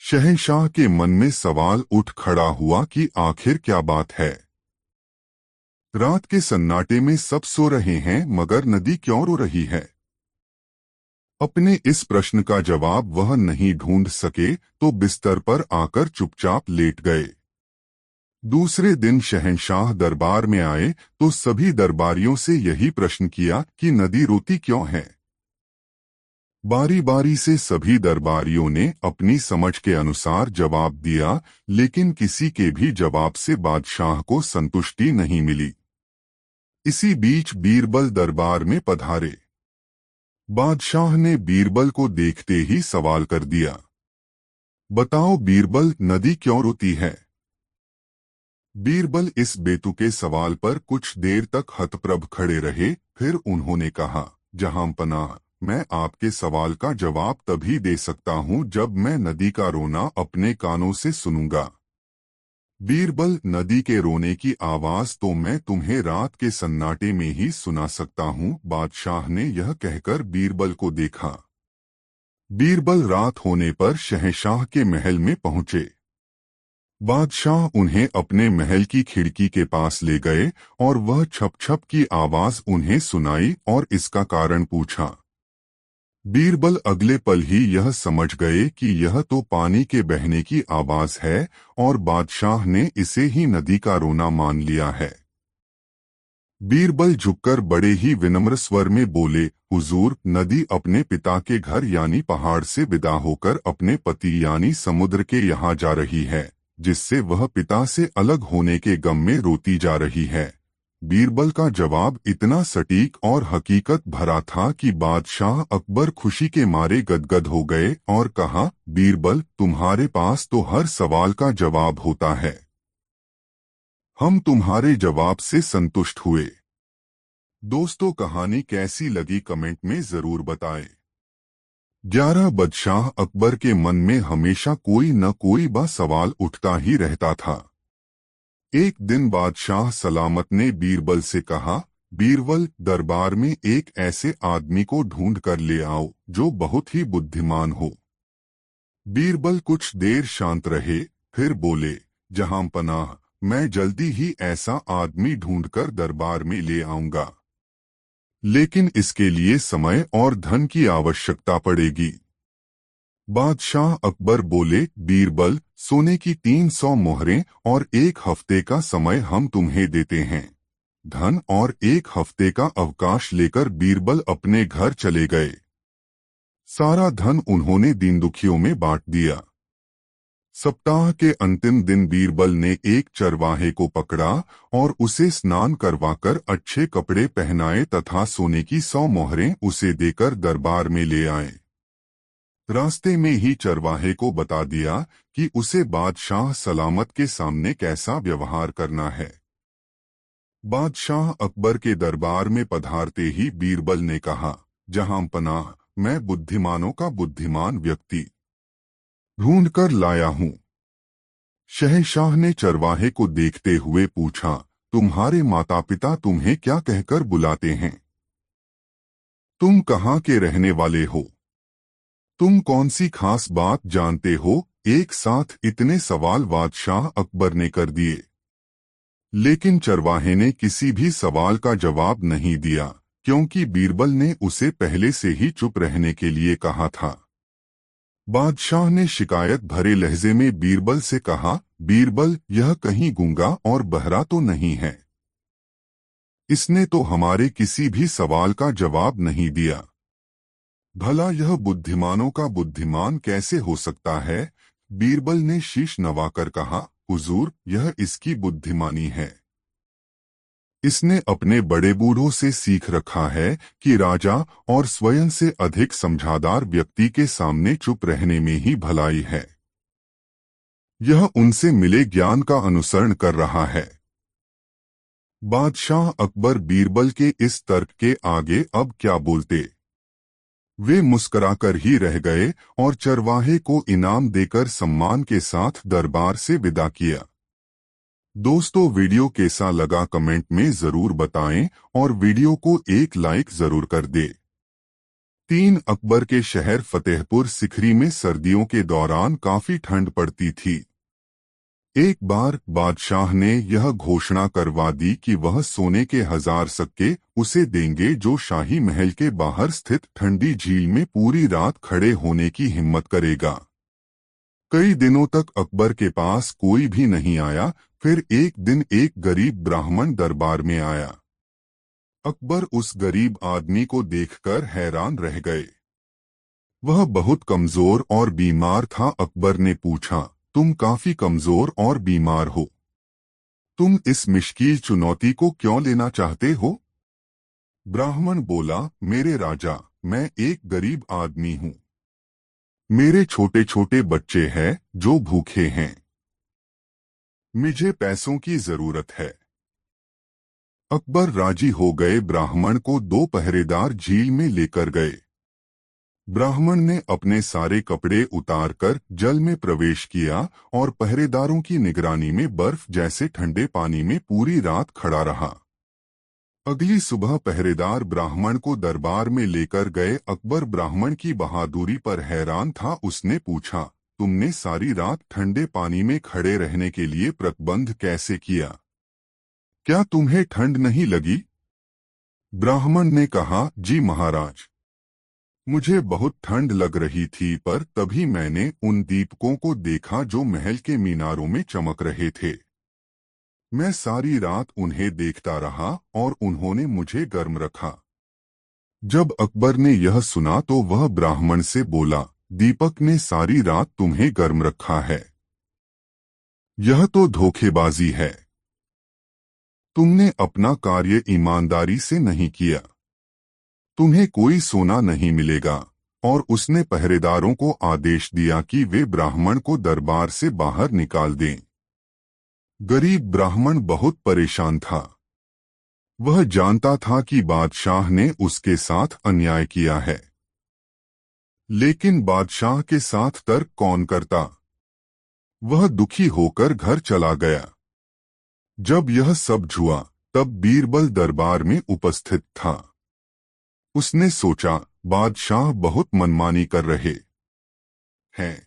शहंशाह के मन में सवाल उठ खड़ा हुआ कि आखिर क्या बात है। रात के सन्नाटे में सब सो रहे हैं मगर नदी क्यों रो रही है? अपने इस प्रश्न का जवाब वह नहीं ढूंढ सके तो बिस्तर पर आकर चुपचाप लेट गए। दूसरे दिन शहंशाह दरबार में आए तो सभी दरबारियों से यही प्रश्न किया कि नदी रोती क्यों है। बारी बारी से सभी दरबारियों ने अपनी समझ के अनुसार जवाब दिया, लेकिन किसी के भी जवाब से बादशाह को संतुष्टि नहीं मिली। इसी बीच बीरबल दरबार में पधारे। बादशाह ने बीरबल को देखते ही सवाल कर दिया, बताओ बीरबल, नदी क्यों रोती है? बीरबल इस बेतुके सवाल पर कुछ देर तक हतप्रभ खड़े रहे। फिर उन्होंने कहा, जहांपनाह, मैं आपके सवाल का जवाब तभी दे सकता हूँ जब मैं नदी का रोना अपने कानों से सुनूंगा। बीरबल, नदी के रोने की आवाज तो मैं तुम्हें रात के सन्नाटे में ही सुना सकता हूँ। बादशाह ने यह कहकर बीरबल को देखा। बीरबल रात होने पर शहंशाह के महल में पहुंचे। बादशाह उन्हें अपने महल की खिड़की के पास ले गए और वह छप छप की आवाज उन्हें सुनाई और इसका कारण पूछा। बीरबल अगले पल ही यह समझ गए कि यह तो पानी के बहने की आवाज है और बादशाह ने इसे ही नदी का रोना मान लिया है। बीरबल झुककर बड़े ही विनम्र स्वर में बोले, हुजूर, नदी अपने पिता के घर यानी पहाड़ से विदा होकर अपने पति यानी समुद्र के यहाँ जा रही है, जिससे वह पिता से अलग होने के गम में रोती जा रही है। बीरबल का जवाब इतना सटीक और हकीकत भरा था कि बादशाह अकबर खुशी के मारे गदगद हो गए और कहा, बीरबल, तुम्हारे पास तो हर सवाल का जवाब होता है। हम तुम्हारे जवाब से संतुष्ट हुए। दोस्तों, कहानी कैसी लगी कमेंट में जरूर बताएं। 11 बादशाह अकबर के मन में हमेशा कोई न कोई सवाल उठता ही रहता था। एक दिन बादशाह सलामत ने बीरबल से कहा, बीरबल, दरबार में एक ऐसे आदमी को ढूंढ कर ले आओ जो बहुत ही बुद्धिमान हो। बीरबल कुछ देर शांत रहे, फिर बोले, जहांपनाह, मैं जल्दी ही ऐसा आदमी ढूंढकर दरबार में ले आऊंगा, लेकिन इसके लिए समय और धन की आवश्यकता पड़ेगी। बादशाह अकबर बोले, बीरबल, सोने की 300 मोहरें और 1 हफ्ते का समय हम तुम्हें देते हैं। धन और 1 हफ्ते का अवकाश लेकर बीरबल अपने घर चले गए। सारा धन उन्होंने दीन दुखियों में बांट दिया। सप्ताह के अंतिम दिन बीरबल ने एक चरवाहे को पकड़ा और उसे स्नान करवाकर अच्छे कपड़े पहनाए तथा सोने की 100 मोहरें उसे देकर दरबार में ले आए। रास्ते में ही चरवाहे को बता दिया कि उसे बादशाह सलामत के सामने कैसा व्यवहार करना है। बादशाह अकबर के दरबार में पधारते ही बीरबल ने कहा, जहांपनाह, मैं बुद्धिमानों का बुद्धिमान व्यक्ति ढूंढ कर लाया हूँ। शहंशाह ने चरवाहे को देखते हुए पूछा, तुम्हारे माता पिता तुम्हें क्या कहकर बुलाते हैं? तुम कहाँ के रहने वाले हो? तुम कौन सी खास बात जानते हो? एक साथ इतने सवाल बादशाह अकबर ने कर दिए, लेकिन चरवाहे ने किसी भी सवाल का जवाब नहीं दिया, क्योंकि बीरबल ने उसे पहले से ही चुप रहने के लिए कहा था। बादशाह ने शिकायत भरे लहजे में बीरबल से कहा, बीरबल, यह कहीं गूंगा और बहरा तो नहीं है? इसने तो हमारे किसी भी सवाल का जवाब नहीं दिया। भला यह बुद्धिमानों का बुद्धिमान कैसे हो सकता है? बीरबल ने शीश नवाकर कहा, हुजूर, यह इसकी बुद्धिमानी है। इसने अपने बड़े बूढ़ों से सीख रखा है कि राजा और स्वयं से अधिक समझदार व्यक्ति के सामने चुप रहने में ही भलाई है। यह उनसे मिले ज्ञान का अनुसरण कर रहा है। बादशाह अकबर बीरबल के इस तर्क के आगे अब क्या बोलते। वे मुस्कुराकर ही रह गए और चरवाहे को इनाम देकर सम्मान के साथ दरबार से विदा किया। दोस्तों, वीडियो कैसा लगा कमेंट में जरूर बताएं और वीडियो को एक लाइक जरूर कर दे। 3 अकबर के शहर फतेहपुर सिकरी में सर्दियों के दौरान काफी ठंड पड़ती थी। एक बार बादशाह ने यह घोषणा करवा दी कि वह सोने के 1000 सिक्के उसे देंगे जो शाही महल के बाहर स्थित ठंडी झील में पूरी रात खड़े होने की हिम्मत करेगा। कई दिनों तक अकबर के पास कोई भी नहीं आया। फिर एक दिन एक गरीब ब्राह्मण दरबार में आया। अकबर उस गरीब आदमी को देखकर हैरान रह गए। वह बहुत कमजोर और बीमार था। अकबर ने पूछा, तुम काफी कमजोर और बीमार हो, तुम इस मुश्किल चुनौती को क्यों लेना चाहते हो? ब्राह्मण बोला, मेरे राजा, मैं एक गरीब आदमी हूँ। मेरे छोटे छोटे बच्चे हैं जो भूखे हैं। मुझे पैसों की जरूरत है। अकबर राजी हो गए। ब्राह्मण को 2 पहरेदार झील में लेकर गए। ब्राह्मण ने अपने सारे कपड़े उतारकर जल में प्रवेश किया और पहरेदारों की निगरानी में बर्फ जैसे ठंडे पानी में पूरी रात खड़ा रहा। अगली सुबह पहरेदार ब्राह्मण को दरबार में लेकर गए। अकबर ब्राह्मण की बहादुरी पर हैरान था। उसने पूछा, तुमने सारी रात ठंडे पानी में खड़े रहने के लिए प्रबंध कैसे किया? क्या तुम्हें ठंड नहीं लगी? ब्राह्मण ने कहा, जी महाराज, मुझे बहुत ठंड लग रही थी, पर तभी मैंने उन दीपकों को देखा जो महल के मीनारों में चमक रहे थे। मैं सारी रात उन्हें देखता रहा और उन्होंने मुझे गर्म रखा। जब अकबर ने यह सुना तो वह ब्राह्मण से बोला, दीपक ने सारी रात तुम्हें गर्म रखा है? यह तो धोखेबाजी है। तुमने अपना कार्य ईमानदारी से नहीं किया। तुम्हें कोई सोना नहीं मिलेगा। और उसने पहरेदारों को आदेश दिया कि वे ब्राह्मण को दरबार से बाहर निकाल दें। गरीब ब्राह्मण बहुत परेशान था। वह जानता था कि बादशाह ने उसके साथ अन्याय किया है, लेकिन बादशाह के साथ तर्क कौन करता? वह दुखी होकर घर चला गया। जब यह सब हुआ तब बीरबल दरबार में उपस्थित था। उसने सोचा, बादशाह बहुत मनमानी कर रहे हैं।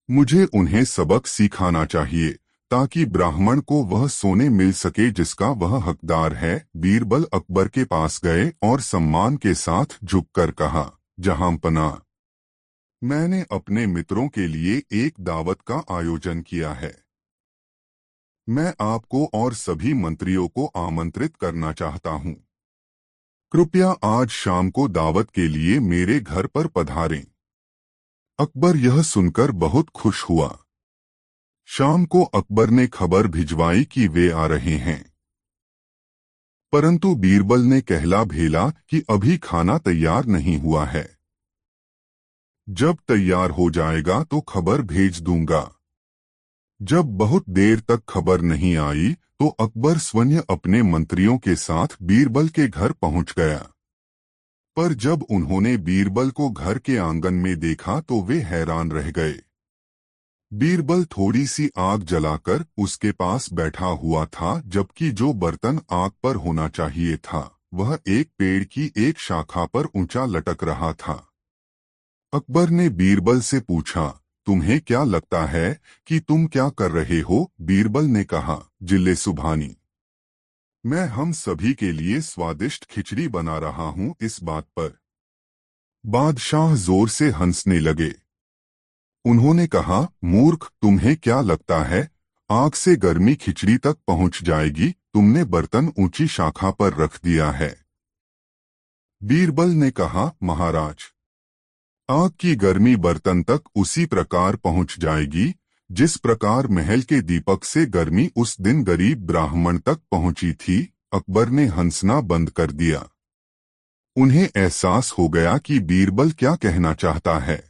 मुझे उन्हें सबक सिखाना चाहिए ताकि ब्राह्मण को वह सोने मिल सके जिसका वह हकदार है। बीरबल अकबर के पास गए और सम्मान के साथ झुककर कहा, जहांपना, मैंने अपने मित्रों के लिए एक दावत का आयोजन किया है। मैं आपको और सभी मंत्रियों को आमंत्रित करना चाहता हूं। कृपया आज शाम को दावत के लिए मेरे घर पर पधारें। अकबर यह सुनकर बहुत खुश हुआ। शाम को अकबर ने खबर भिजवाई कि वे आ रहे हैं, परंतु बीरबल ने कहला भेला कि अभी खाना तैयार नहीं हुआ है। जब तैयार हो जाएगा तो खबर भेज दूंगा। जब बहुत देर तक खबर नहीं आई तो अकबर स्वयं अपने मंत्रियों के साथ बीरबल के घर पहुंच गया। पर जब उन्होंने बीरबल को घर के आंगन में देखा तो वे हैरान रह गए। बीरबल थोड़ी सी आग जलाकर उसके पास बैठा हुआ था, जबकि जो बर्तन आग पर होना चाहिए था वह एक पेड़ की एक शाखा पर ऊंचा लटक रहा था। अकबर ने बीरबल से पूछा, तुम्हें क्या लगता है कि तुम क्या कर रहे हो? बीरबल ने कहा, जिले सुभानी, मैं हम सभी के लिए स्वादिष्ट खिचड़ी बना रहा हूं। इस बात पर बादशाह जोर से हंसने लगे। उन्होंने कहा, मूर्ख, तुम्हें क्या लगता है आग से गर्मी खिचड़ी तक पहुंच जाएगी? तुमने बर्तन ऊंची शाखा पर रख दिया है। बीरबल ने कहा, महाराज, आग की गर्मी बर्तन तक उसी प्रकार पहुंच जाएगी जिस प्रकार महल के दीपक से गर्मी उस दिन गरीब ब्राह्मण तक पहुंची थी। अकबर ने हंसना बंद कर दिया। उन्हें एहसास हो गया कि बीरबल क्या कहना चाहता है।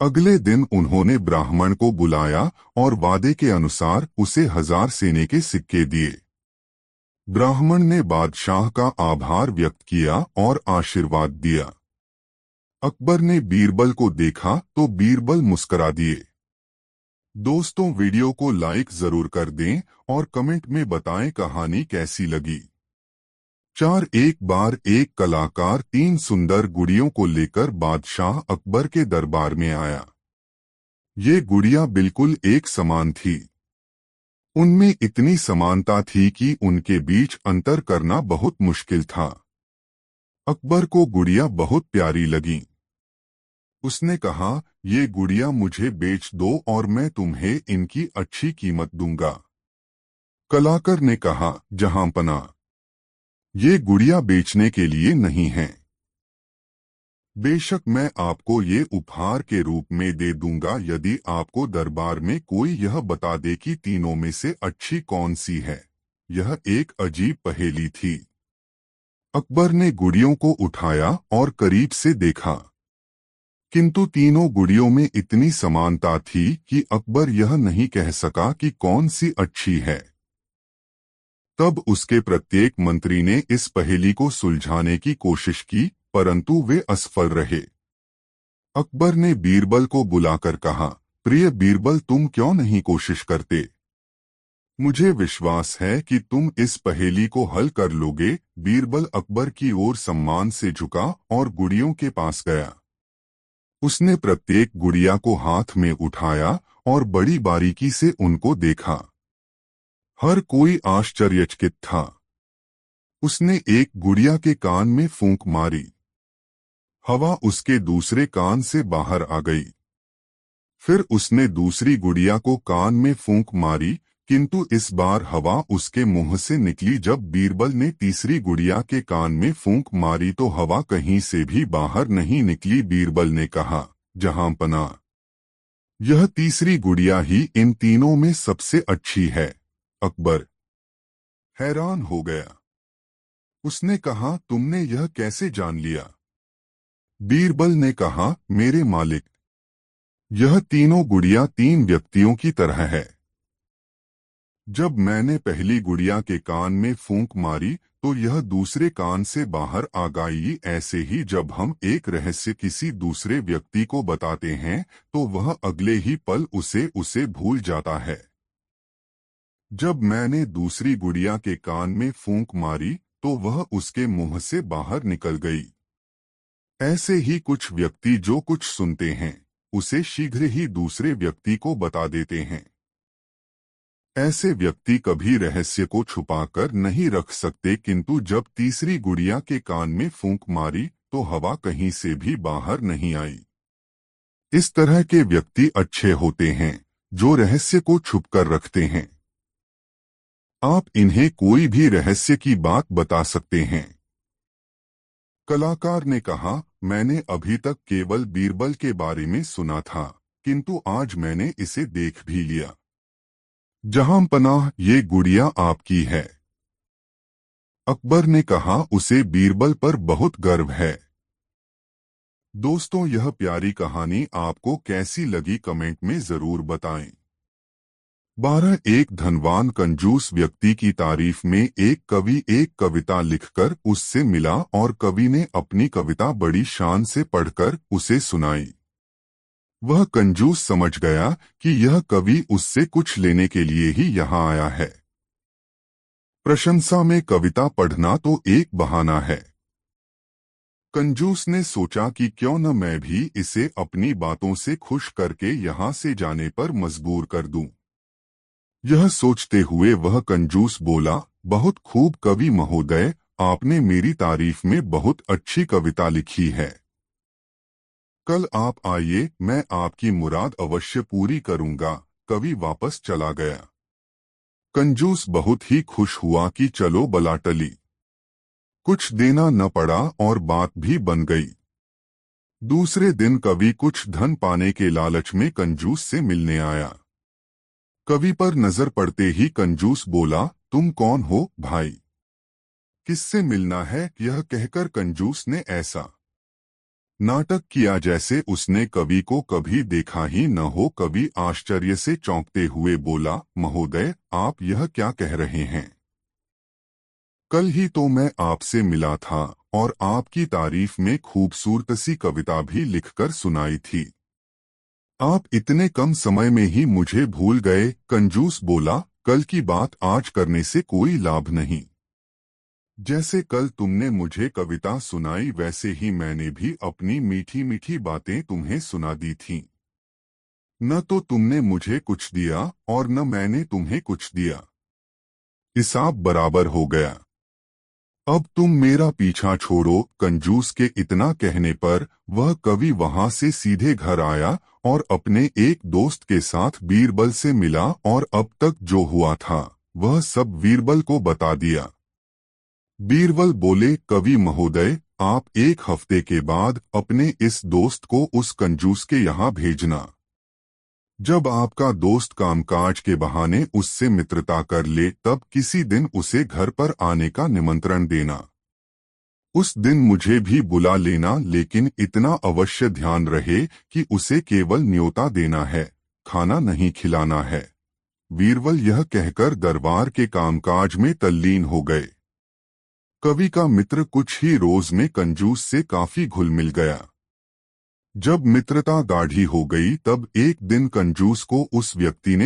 अगले दिन उन्होंने ब्राह्मण को बुलाया और वादे के अनुसार उसे 1000 सेने के सिक्के दिए। ब्राह्मण ने बादशाह का आभार व्यक्त किया और आशीर्वाद दिया। अकबर ने बीरबल को देखा तो बीरबल मुस्करा दिए। दोस्तों, वीडियो को लाइक जरूर कर दें और कमेंट में बताएं कहानी कैसी लगी। एक बार एक कलाकार 3 सुंदर गुड़ियों को लेकर बादशाह अकबर के दरबार में आया। ये गुड़ियां बिल्कुल एक समान थी। उनमें इतनी समानता थी कि उनके बीच अंतर करना बहुत मुश्किल था। अकबर को गुड़ियां बहुत प्यारी लगीं। उसने कहा, ये गुड़िया मुझे बेच दो और मैं तुम्हें इनकी अच्छी कीमत दूंगा। कलाकार ने कहा, जहांपना, ये गुड़िया बेचने के लिए नहीं है। बेशक मैं आपको ये उपहार के रूप में दे दूंगा यदि आपको दरबार में कोई यह बता दे कि तीनों में से अच्छी कौन सी है। यह एक अजीब पहेली थी। अकबर ने गुड़ियों को उठाया और करीब से देखा, किंतु तीनों गुड़ियों में इतनी समानता थी कि अकबर यह नहीं कह सका कि कौन सी अच्छी है। तब उसके प्रत्येक मंत्री ने इस पहेली को सुलझाने की कोशिश की, परंतु वे असफल रहे। अकबर ने बीरबल को बुलाकर कहा, प्रिय बीरबल, तुम क्यों नहीं कोशिश करते? मुझे विश्वास है कि तुम इस पहेली को हल कर लोगे। बीरबल अकबर की ओर सम्मान से झुका और गुड़ियों के पास गया। उसने प्रत्येक गुड़िया को हाथ में उठाया और बड़ी बारीकी से उनको देखा। हर कोई आश्चर्यचकित था। उसने एक गुड़िया के कान में फूंक मारी। हवा उसके दूसरे कान से बाहर आ गई। फिर उसने दूसरी गुड़िया को कान में फूंक मारी, किंतु इस बार हवा उसके मुंह से निकली। जब बीरबल ने तीसरी गुड़िया के कान में फूंक मारी तो हवा कहीं से भी बाहर नहीं निकली। बीरबल ने कहा, जहांपना, यह तीसरी गुड़िया ही इन तीनों में सबसे अच्छी है। अकबर हैरान हो गया। उसने कहा, तुमने यह कैसे जान लिया? बीरबल ने कहा, मेरे मालिक, यह तीनों गुड़िया तीन व्यक्तियों की तरह है। जब मैंने पहली गुड़िया के कान में फूंक मारी तो यह दूसरे कान से बाहर आ गई। ऐसे ही जब हम एक रहस्य किसी दूसरे व्यक्ति को बताते हैं तो वह अगले ही पल उसे भूल जाता है। जब मैंने दूसरी गुड़िया के कान में फूंक मारी तो वह उसके मुंह से बाहर निकल गई। ऐसे ही कुछ व्यक्ति जो कुछ सुनते हैं उसे शीघ्र ही दूसरे व्यक्ति को बता देते हैं। ऐसे व्यक्ति कभी रहस्य को छुपाकर नहीं रख सकते, किंतु जब तीसरी गुड़िया के कान में फूंक मारी तो हवा कहीं से भी बाहर नहीं आई। इस तरह के व्यक्ति अच्छे होते हैं जो रहस्य को छुपकर रखते हैं। आप इन्हें कोई भी रहस्य की बात बता सकते हैं। कलाकार ने कहा, मैंने अभी तक केवल बीरबल के बारे में सुना था, किंतु आज मैंने इसे देख भी लिया। जहांपनाह, ये गुड़िया आपकी है। अकबर ने कहा, उसे बीरबल पर बहुत गर्व है। दोस्तों, यह प्यारी कहानी आपको कैसी लगी कमेंट में जरूर बताएं। 12 एक धनवान कंजूस व्यक्ति की तारीफ में एक कवि एक कविता लिखकर उससे मिला और कवि ने अपनी कविता बड़ी शान से पढ़कर उसे सुनाई। वह कंजूस समझ गया कि यह कवि उससे कुछ लेने के लिए ही यहाँ आया है। प्रशंसा में कविता पढ़ना तो एक बहाना है। कंजूस ने सोचा कि क्यों न मैं भी इसे अपनी बातों से खुश करके यहाँ से जाने पर मजबूर कर दूं। यह सोचते हुए वह कंजूस बोला, बहुत खूब कवि महोदय, आपने मेरी तारीफ में बहुत अच्छी कविता लिखी है। कल आप आइए, मैं आपकी मुराद अवश्य पूरी करूंगा। कवि वापस चला गया। कंजूस बहुत ही खुश हुआ कि चलो बला टली। कुछ देना न पड़ा और बात भी बन गई। दूसरे दिन कवि कुछ धन पाने के लालच में कंजूस से मिलने आया। कवि पर नजर पड़ते ही कंजूस बोला, तुम कौन हो भाई? किससे मिलना है? यह कहकर कंजूस ने ऐसा नाटक किया जैसे उसने कवि को कभी देखा ही न हो। कवि आश्चर्य से चौंकते हुए बोला, महोदय, आप यह क्या कह रहे हैं? कल ही तो मैं आपसे मिला था और आपकी तारीफ में खूबसूरत सी कविता भी लिखकर सुनाई थी। आप इतने कम समय में ही मुझे भूल गए। कंजूस बोला, कल की बात आज करने से कोई लाभ नहीं। जैसे कल तुमने मुझे कविता सुनाई वैसे ही मैंने भी अपनी मीठी मीठी बातें तुम्हें सुना दी थीं। न तो तुमने मुझे कुछ दिया और न मैंने तुम्हें कुछ दिया। हिसाब बराबर हो गया। अब तुम मेरा पीछा छोड़ो। कंजूस के इतना कहने पर वह कवि वहां से सीधे घर आया और अपने एक दोस्त के साथ बीरबल से मिला और अब तक जो हुआ था वह सब बीरबल को बता दिया। बीरबल बोले, कवि महोदय, आप एक हफ्ते के बाद अपने इस दोस्त को उस कंजूस के यहाँ भेजना। जब आपका दोस्त कामकाज के बहाने उससे मित्रता कर ले तब किसी दिन उसे घर पर आने का निमंत्रण देना। उस दिन मुझे भी बुला लेना, लेकिन इतना अवश्य ध्यान रहे कि उसे केवल न्योता देना है, खाना नहीं खिलाना है। बीरबल यह कहकर दरबार के कामकाज में तल्लीन हो गए। कवि का मित्र कुछ ही रोज में कंजूस से काफी घुल मिल गया। जब मित्रता गाढ़ी हो गई तब एक दिन कंजूस को उस व्यक्ति ने